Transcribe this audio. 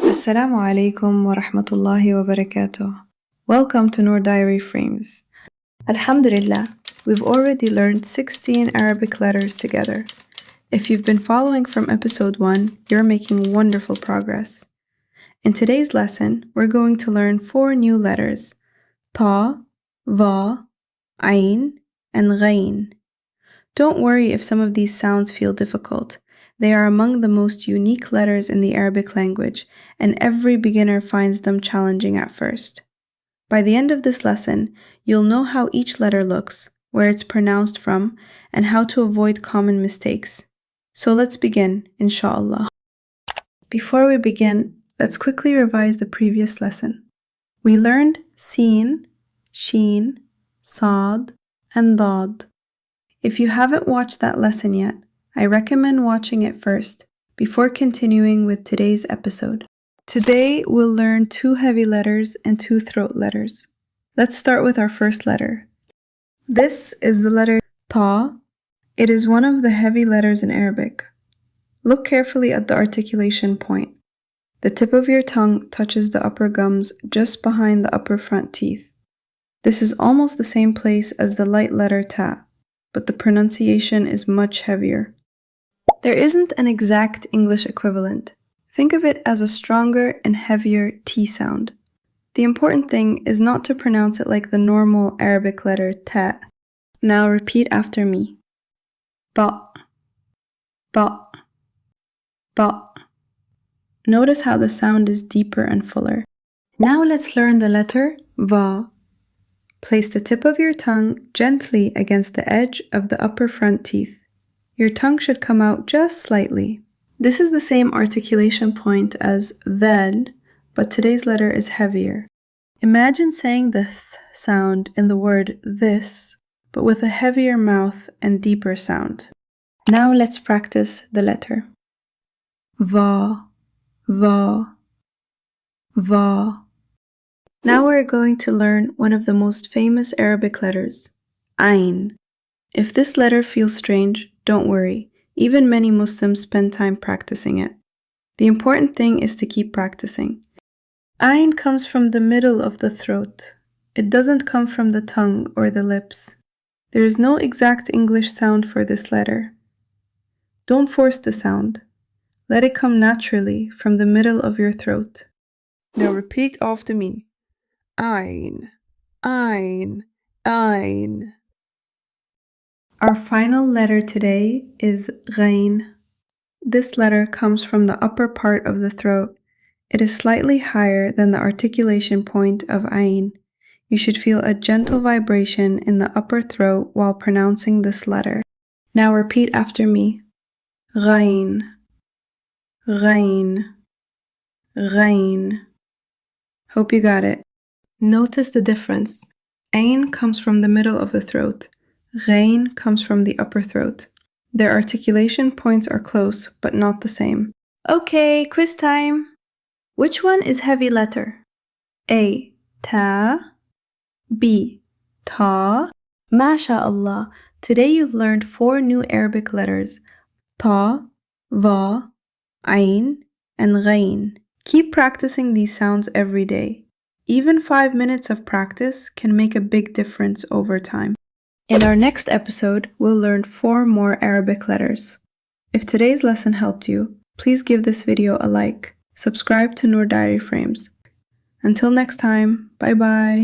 Assalamu Alaikum wa rahmatullahi wa barakatuh. Welcome to Noor Diary Frames. Alhamdulillah, we've already learned 16 Arabic letters together. If you've been following from episode 1, you're making wonderful progress. In today's lesson, we're going to learn 4 new letters: Dhaa, Dhaa, Ayn, and Ghayn. Don't worry if some of these sounds feel difficult. They are among the most unique letters in the Arabic language, and every beginner finds them challenging at first. By the end of this lesson, you'll know how each letter looks, where it's pronounced from, and how to avoid common mistakes. So let's begin, inshallah. Before we begin, let's quickly revise the previous lesson. We learned Sin, Sheen, Saad, and Daad. If you haven't watched that lesson yet, I recommend watching it first before continuing with today's episode. Today we'll learn 2 heavy letters and 2 throat letters. Let's start with our first letter. This is the letter Dhaa. It is one of the heavy letters in Arabic. Look carefully at the articulation point. The tip of your tongue touches the upper gums just behind the upper front teeth. This is almost the same place as the light letter Ta, but the pronunciation is much heavier. There isn't an exact English equivalent. Think of it as a stronger and heavier T sound. The important thing is not to pronounce it like the normal Arabic letter Ta. Now repeat after me. Ba, ba, ba. Notice how the sound is deeper and fuller. Now let's learn the letter Va. Place the tip of your tongue gently against the edge of the upper front teeth. Your tongue should come out just slightly. This is the same articulation point as then, but today's letter is heavier. Imagine saying the th sound in the word this, but with a heavier mouth and deeper sound. Now let's practice the letter. Va, va, va. Now we're going to learn one of the most famous Arabic letters, Ayn. If this letter feels strange, don't worry. Even many Muslims spend time practicing it. The important thing is to keep practicing. Ayn comes from the middle of the throat. It doesn't come from the tongue or the lips. There is no exact English sound for this letter. Don't force the sound. Let it come naturally from the middle of your throat. Now repeat after me. Ayn, Ayn, Ayn. Our final letter today is Ghayn. This letter comes from the upper part of the throat. It is slightly higher than the articulation point of Ayn. You should feel a gentle vibration in the upper throat while pronouncing this letter. Now repeat after me. Ghayn, Ghayn, Ghayn. Hope you got it. Notice the difference. Ayn comes from the middle of the throat. Ghayn comes from the upper throat. Their articulation points are close, but not the same. Okay, quiz time. Which one is heavy letter? A. Ta. B. Ta. MashaAllah. Today you've learned 4 new Arabic letters: Ta, Va, Ayn, and Ghayn. Keep practicing these sounds every day. Even 5 minutes of practice can make a big difference over time. In our next episode, we'll learn 4 more Arabic letters. If today's lesson helped you, please give this video a like. Subscribe to Noor Diary Frames. Until next time, bye bye.